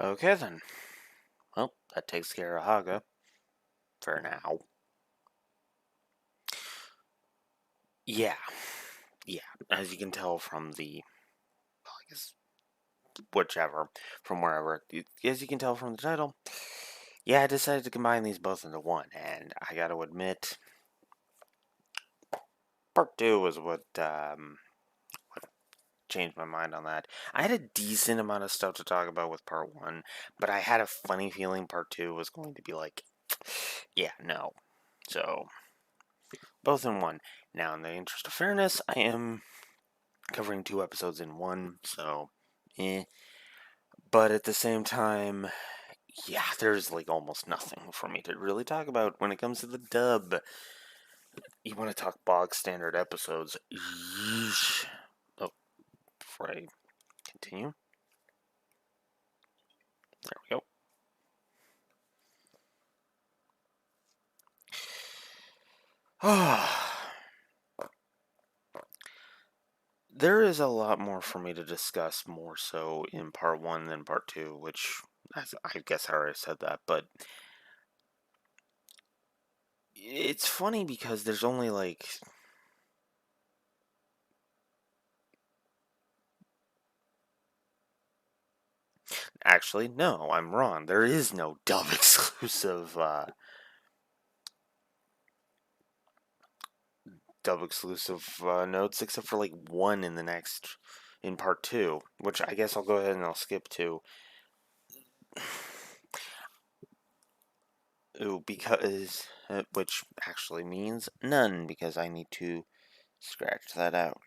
Okay then. Well, that takes care of Haga. For now. Yeah. Yeah. As you can tell from well, I guess, whichever, from wherever, as you can tell from the title, yeah, I decided to combine these both into one, and I gotta admit, part two was what changed my mind on that. I had a decent amount of stuff to talk about with part one, but I had a funny feeling part two was going to be like, yeah, no. So, both in one. Now, in the interest of fairness, I am covering 2 episodes in one, so, eh. But at the same time, yeah, there's like almost nothing for me to really talk about when it comes to the dub. You want to talk bog standard episodes? Yeesh. Oh, before I continue, there we go. There is a lot more for me to discuss, more so in part one than part two, which I guess I already said that, but it's funny because there's only like. Actually, no, I'm wrong. There is no dub exclusive notes except for like one in part two, which I guess I'll go ahead and I'll skip to. Ooh, because which actually means none because I need to scratch that out.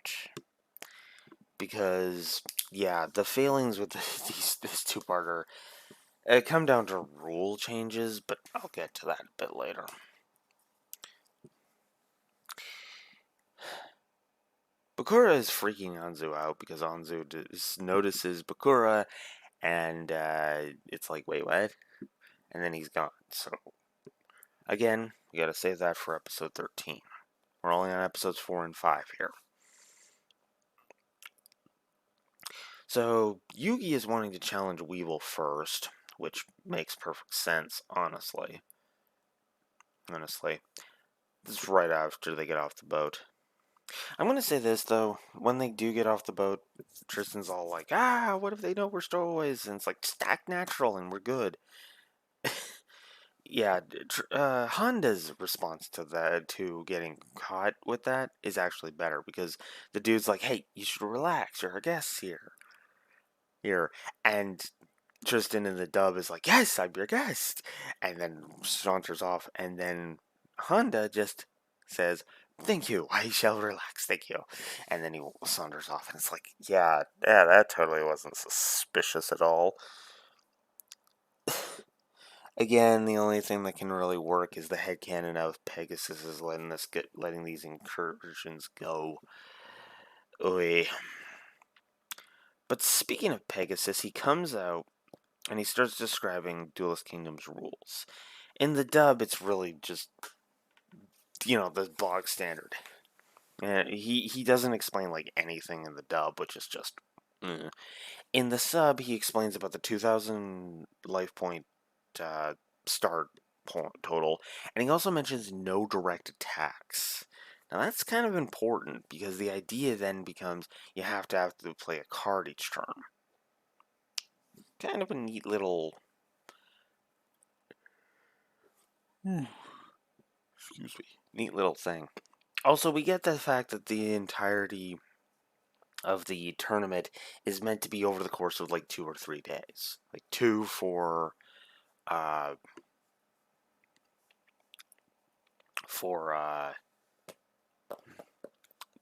Because yeah, the failings with this two-parter come down to rule changes, but I'll get to that a bit later. Bakura is freaking Anzu out because Anzu notices Bakura, and it's like, wait, what? And then he's gone. So, again, we gotta save that for episode 13. We're only on episodes 4 and 5 here. So, Yugi is wanting to challenge Weevil first, which makes perfect sense, honestly. Honestly. This is right after they get off the boat. I'm gonna say this, though. When they do get off the boat, Tristan's all like, what if they know we're stowaways? And it's like, just act natural and we're good. Yeah, Honda's response to that, to getting caught with that, is actually better because the dude's like, "Hey, you should relax. You're a guest here," and Tristan in the dub is like, "Yes, I'm your guest," and then saunters off, and then Honda just says, "Thank you. I shall relax. Thank you," and then he saunters off, and it's like, yeah, that totally wasn't suspicious at all. Again, the only thing that can really work is the headcanon of Pegasus is letting these incursions go. Oy. But speaking of Pegasus, he comes out and he starts describing Duelist Kingdom's rules. In the dub, it's really just, the bog standard. He doesn't explain like anything in the dub, which is just. In the sub, he explains about the 2,000 life point start total, and he also mentions no direct attacks. Now that's kind of important because the idea then becomes you have to play a card each turn. Kind of a neat little. Excuse me. Neat little thing. Also, we get the fact that the entirety of the tournament is meant to be over the course of like 2 or 3 days. Like two uh for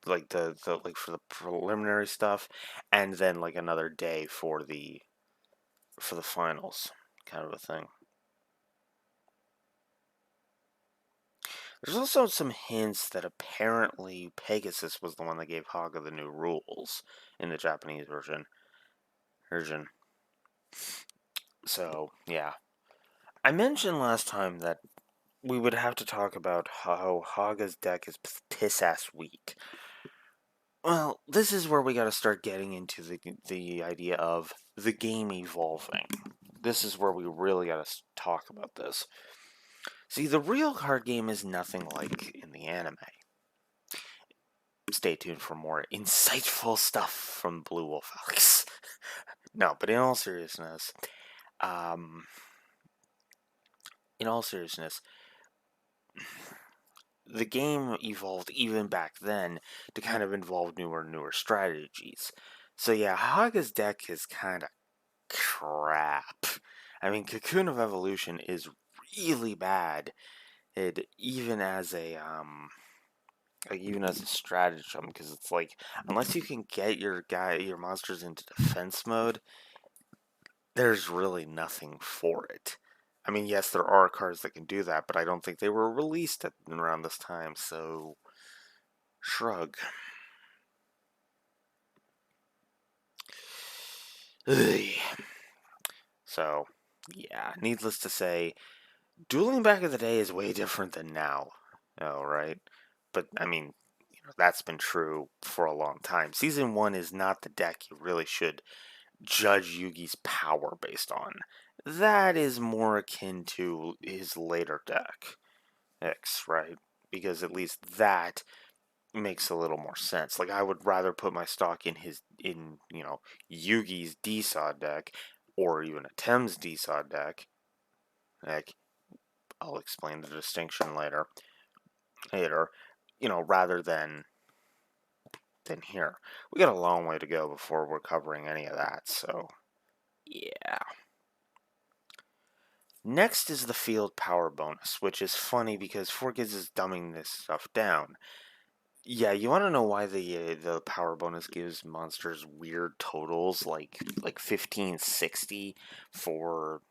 like the like for the preliminary stuff, and then like another day for the finals, kind of a thing. There's also some hints that apparently Pegasus was the one that gave Haga the new rules in the Japanese version. So yeah, I mentioned last time that we would have to talk about how Haga's deck is piss-ass weak. Well, this is where we got to start getting into the idea of the game evolving. this is where we really gotta talk about this. See, the real card game is nothing like in the anime. Stay tuned for more insightful stuff from Blue Wolf Alex. No, but um, in all seriousness, the game evolved even back then to kind of involve newer strategies. So yeah, Haga's deck is kind of crap. I mean, Cocoon of Evolution is really bad. It even as a even as a stratagem, because it's like unless you can get your monsters into defense mode, there's really nothing for it. I mean, yes, there are cards that can do that, but I don't think they were released around this time, so shrug. Ugh. So, yeah, needless to say, dueling back in the day is way different than now. Oh, right? But, I mean, that's been true for a long time. Season 1 is not the deck you really should judge Yugi's power based on. That is more akin to his later deck, X, right? Because at least that makes a little more sense. Like I would rather put my stock in Yugi's D-Saw deck or even a Thames D-Saw deck. Like I'll explain the distinction later. Rather than here. We got a long way to go before we're covering any of that, so yeah. Next is the field power bonus, which is funny because 4Kids is dumbing this stuff down. Yeah, you want to know why the power bonus gives monsters weird totals like 1560 for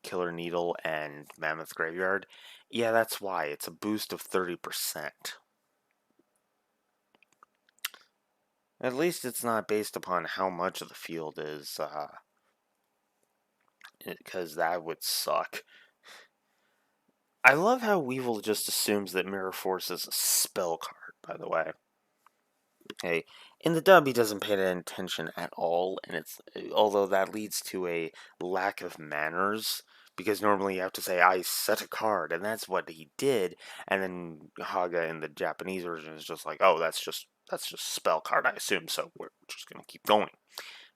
Killer Needle and Mammoth Graveyard? Yeah, that's why. It's a boost of 30%. At least it's not based upon how much of the field is, because that would suck. I love how Weevil just assumes that Mirror Force is a spell card, by the way. Hey, in the dub, he doesn't pay that attention at all, and although that leads to a lack of manners, because normally you have to say, I set a card, and that's what he did, and then Haga in the Japanese version is just like, oh, that's just spell card, I assume, so we're just gonna keep going.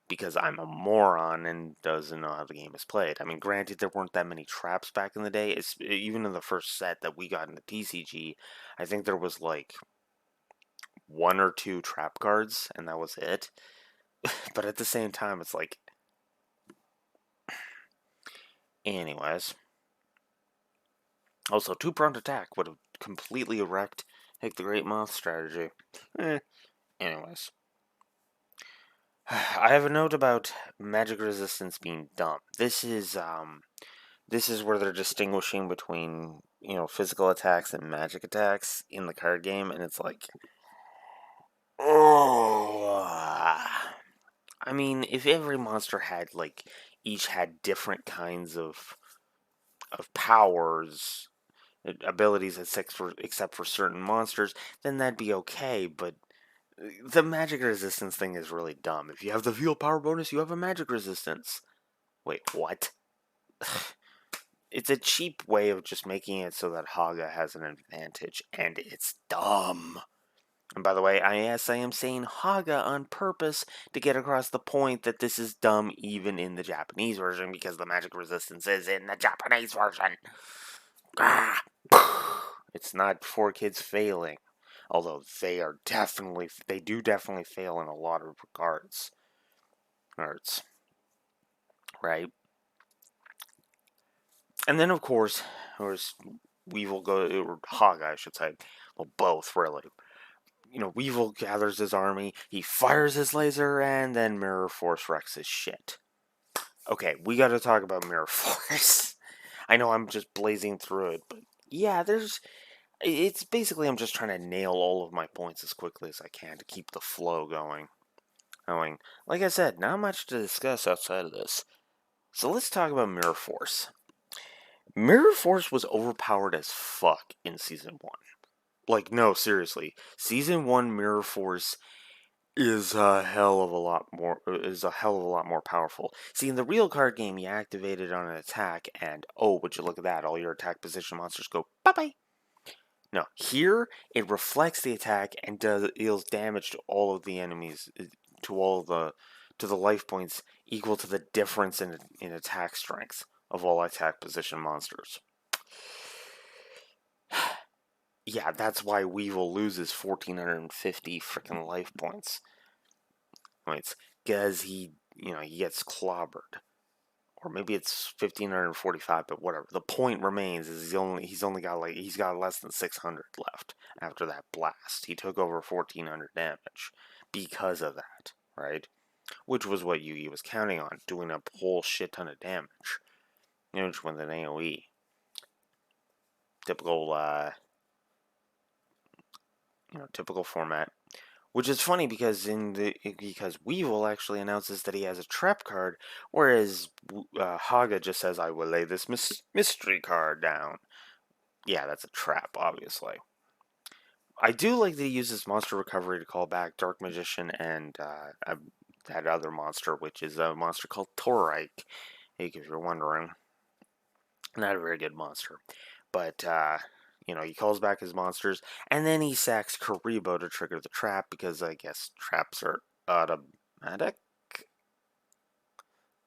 Because I'm a moron and doesn't know how the game is played. I mean, granted, there weren't that many traps back in the day. Even in the first set that we got in the TCG, I think there was like one or two trap cards, and that was it. But at the same time, it's like, anyways. Also, two-pronged attack would have completely wrecked the Great Moth strategy. Anyways. I have a note about magic resistance being dumb. This is where they're distinguishing between, physical attacks and magic attacks in the card game, and it's like, oh. I mean, if every monster had, each had different kinds of powers, abilities, except for certain monsters, then that'd be okay, but the magic resistance thing is really dumb. If you have the field power bonus, you have a magic resistance. Wait, what? It's a cheap way of just making it so that Haga has an advantage, and it's dumb. And by the way, I am saying Haga on purpose to get across the point that this is dumb even in the Japanese version, because the magic resistance is in the Japanese version. It's not 4Kids failing, although they do definitely fail in a lot of regards. Right? And then, of course, Weevil or Haga, I should say. Well, both, really. Weevil gathers his army, he fires his laser, and then Mirror Force wrecks his shit. Okay, we gotta talk about Mirror Force. I know I'm just blazing through it, but yeah, it's basically I'm just trying to nail all of my points as quickly as I can to keep the flow going. Like I said, not much to discuss outside of this. So let's talk about Mirror Force. Mirror Force was overpowered as fuck in Season 1. Like, no, seriously. Season 1 Mirror Force is a hell of a lot more powerful. See, in the real card game, you activate it on an attack, and oh, would you look at that? All your attack position monsters go bye bye. No, here it reflects the attack and deals damage to all of the enemies, to the life points equal to the difference in attack strength of all attack position monsters. Yeah, that's why Weevil loses 1,450 freaking life points. It's because he gets clobbered. Or maybe it's 1,545, but whatever. The point remains is he's got less than 600 left after that blast. He took over 1,400 damage because of that, right? Which was what Yugi was counting on, doing a whole shit ton of damage. Which with an AoE. Typical typical format. Which is funny because because Weevil actually announces that he has a trap card, whereas Haga just says, "I will lay this mystery card down." Yeah, that's a trap, obviously. I do like that he uses monster recovery to call back Dark Magician and that other monster, which is a monster called Torike. If you're wondering, not a very good monster, but he calls back his monsters, and then he sacks Karibo to trigger the trap because I guess traps are automatic,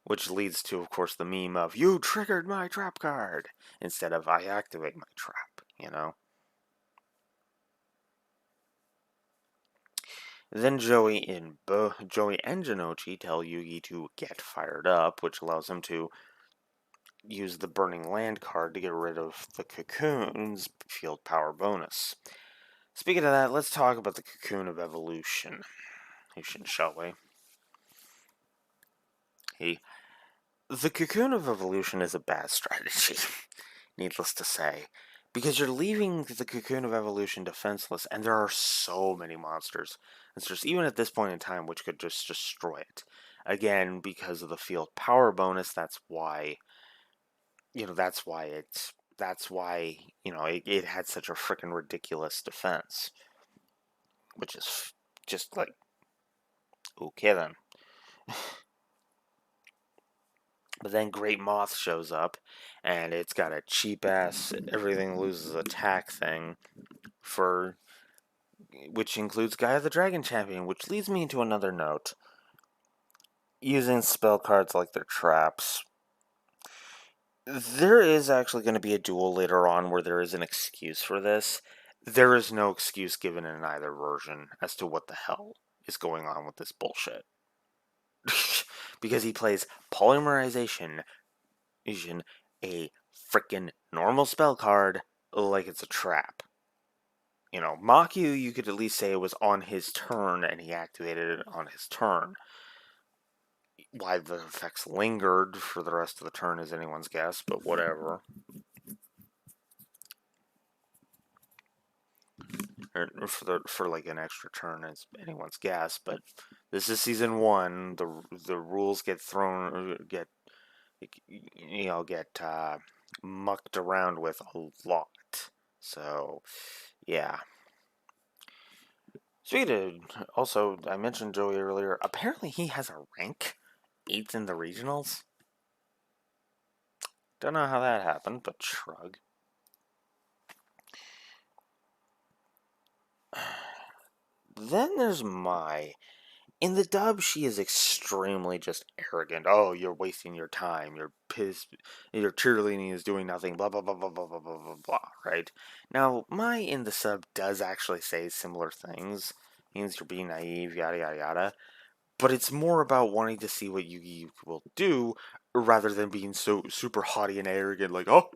which leads to, of course, the meme of "You triggered my trap card" instead of "I activate my trap." Then Joey and Jinochi tell Yugi to get fired up, which allows him to use the Burning Land card to get rid of the Cocoon's field power bonus. Speaking of that, let's talk about the Cocoon of Evolution, shall we? The Cocoon of Evolution is a bad strategy, needless to say, because you're leaving the Cocoon of Evolution defenseless, and there are so many monsters, even at this point in time, which could just destroy it. Again, because of the field power bonus, that's why it had such a freaking ridiculous defense, which is just like, okay then. But then Great Moth shows up, and it's got a cheap ass everything loses attack thing which includes Gaia the Dragon Champion, which leads me into another note. Using spell cards like their traps. There is actually going to be a duel later on where there is an excuse for this. There is no excuse given in either version as to what the hell is going on with this bullshit. Because he plays Polymerization, a freaking normal spell card, like it's a trap. Maku, you could at least say it was on his turn and he activated it on his turn. Why the effects lingered for the rest of the turn is anyone's guess, but whatever. For like an extra turn is anyone's guess, but this is season 1. The rules get mucked around with a lot. So, yeah. Also, I mentioned Joey earlier. Apparently, he has a rank 8th in the regionals. Don't know how that happened, but shrug. Then there's Mai. In the dub, she is extremely just arrogant. Oh, you're wasting your time. You're pissed. Your cheerleading is doing nothing. Blah, blah, blah, blah, blah, blah, blah, blah, blah, right? Now, Mai in the sub does actually say similar things. Means you're being naive, yada, yada, yada. But it's more about wanting to see what Yugi will do rather than being so super haughty and arrogant, like, oh,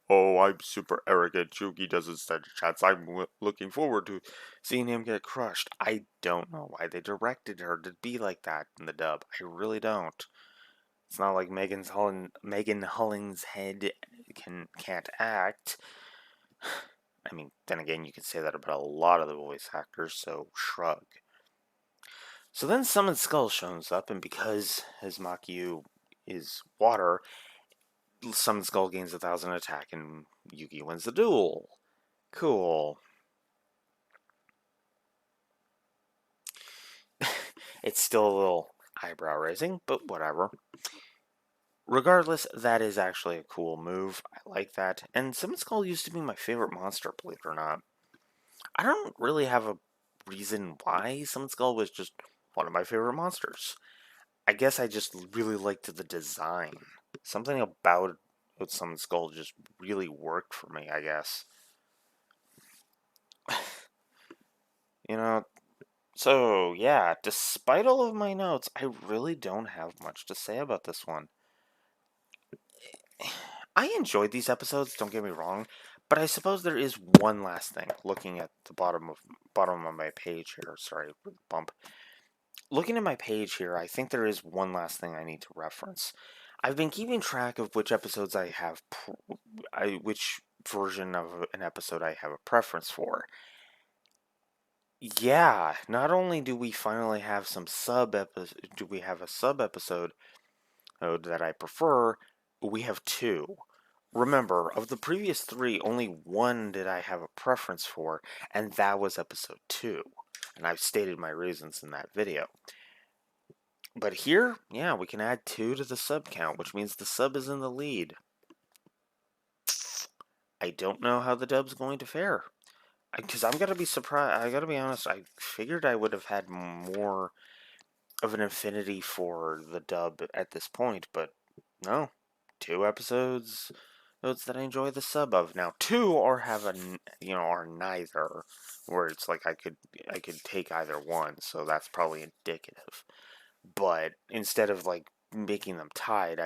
I'm super arrogant. Yugi doesn't stand a chance. I'm looking forward to seeing him get crushed. I don't know why they directed her to be like that in the dub. I really don't. It's not like Megan Hollingshead can't act. I mean, then again, you could say that about a lot of the voice actors, so shrug. So then Summon Skull shows up, and because his Makyu is water, Summon Skull gains 1,000 attack, and Yugi wins the duel. Cool. It's still a little eyebrow raising, but whatever. Regardless, that is actually a cool move. I like that. And Summon Skull used to be my favorite monster, believe it or not. I don't really have a reason why Summon Skull was just one of my favorite monsters. I guess I just really liked the design. Something about Summon Skull just really worked for me, I guess. You know, so yeah, despite all of my notes, I really don't have much to say about this one. I enjoyed these episodes, don't get me wrong, but I suppose there is one last thing. Looking at the bottom of my page here, sorry, bump. Looking at my page here, I think there is one last thing I need to reference. I've been keeping track of which episodes I have, which version of an episode I have a preference for. Yeah, not only do we finally have do we have a sub episode that I prefer, we have two. Remember, of the previous three, only one did I have a preference for, and that was episode 2. And I've stated my reasons in that video. But here, yeah, we can add 2 to the sub count, which means the sub is in the lead. I don't know how the dub's going to fare. Because I'm going to be surprised. I got to be honest, I figured I would have had more of an affinity for the dub at this point, but no. 2 episodes that I enjoy the sub of. Now, 2 are are neither, where it's like I could take either one, so that's probably indicative. But instead of like making them tied,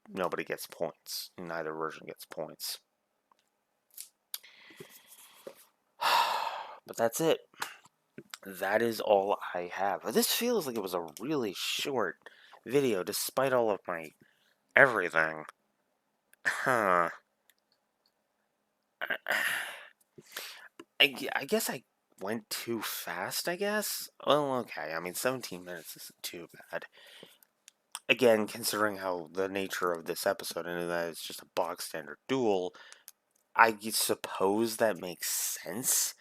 nobody gets points. Neither version gets points. But that's it. That is all I have. This feels like it was a really short video, despite all of my everything. Huh. I guess I went too fast, I guess? Well, okay. I mean, 17 minutes isn't too bad. Again, considering how the nature of this episode, and that it's just a box standard duel, I suppose that makes sense.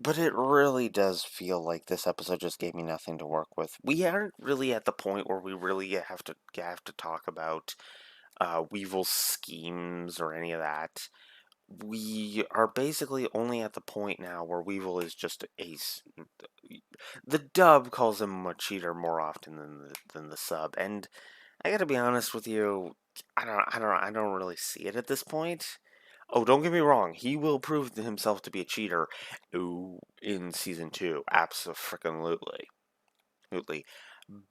But it really does feel like this episode just gave me nothing to work with. We aren't really at the point where we really have to talk about Weevil's schemes or any of that. We are basically only at the point now where Weevil is just the dub calls him a cheater more often than the sub, and I gotta be honest with you, I don't really see it at this point. Oh, don't get me wrong, he will prove himself to be a cheater. Ooh, in season 2, absolutely, absolutely.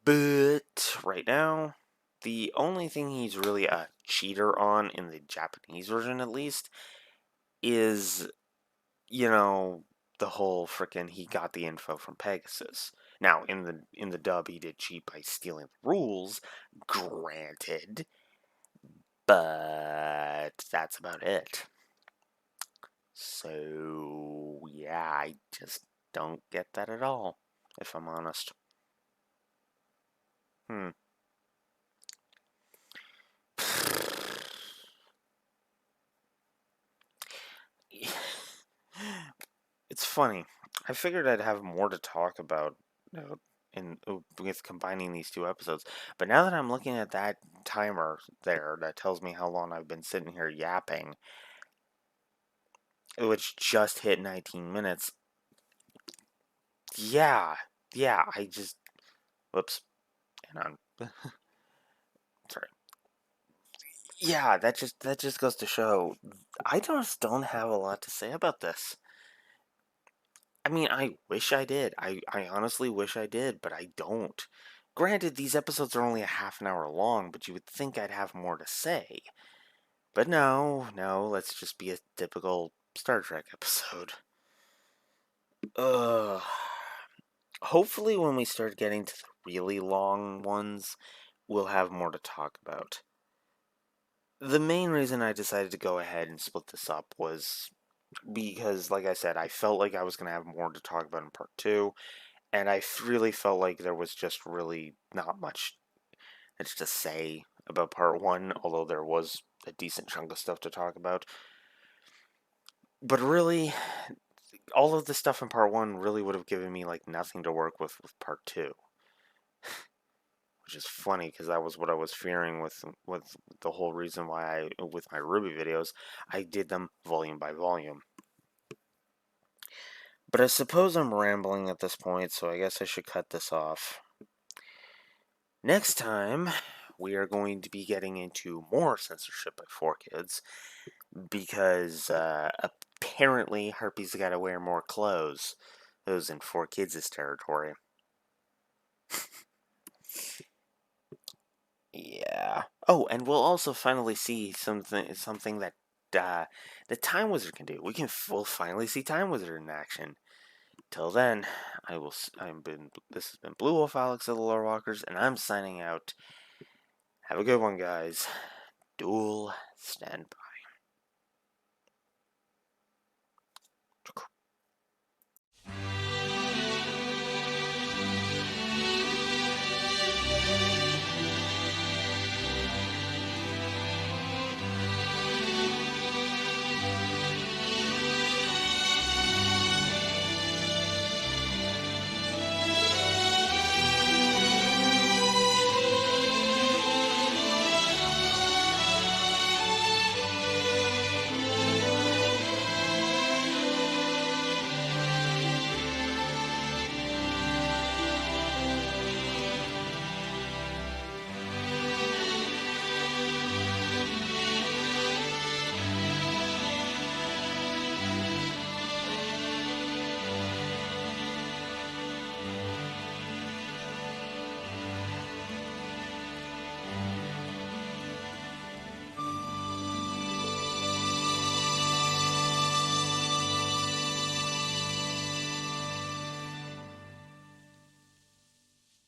But right now, the only thing he's really a cheater on in the Japanese version, at least, is, you know, the whole frickin' he got the info from Pegasus. Now, in the dub, he did cheat by stealing the rules, granted, but that's about it. So, yeah, I just don't get that at all, if I'm honest. Hmm. It's funny. I figured I'd have more to talk about, with combining these two episodes. But now that I'm looking at that timer there that tells me how long I've been sitting here yapping, which just hit 19 minutes. Yeah, yeah, whoops, hang on. Sorry. Yeah, that just goes to show I just don't have a lot to say about this. I mean, I wish I did. I honestly wish I did, but I don't. Granted, these episodes are only a half an hour long, but you would think I'd have more to say. But no, let's just be a typical Star Trek episode. Ugh. Hopefully, when we start getting to the really long ones, we'll have more to talk about. The main reason I decided to go ahead and split this up was because, like I said, I felt like I was going to have more to talk about in part 2, and I really felt like there was just really not much to say about part 1, although there was a decent chunk of stuff to talk about. But really, all of the stuff in part 1 really would have given me like nothing to work with part 2, which is funny because that was what I was fearing with the whole reason why with my Ruby videos, I did them volume by volume. But I suppose I'm rambling at this point, so I guess I should cut this off. Next time, we are going to be getting into more censorship by 4Kids, because apparently Harpy's got to wear more clothes. Those in 4Kids' territory. Yeah. Oh, and we'll also finally see something that the Time Wizard can do. We'll finally see Time Wizard in action. Till then, this has been Blue Wolf Alex of the Lore Walkers, and I'm signing out. Have a good one, guys. Duel, stand by.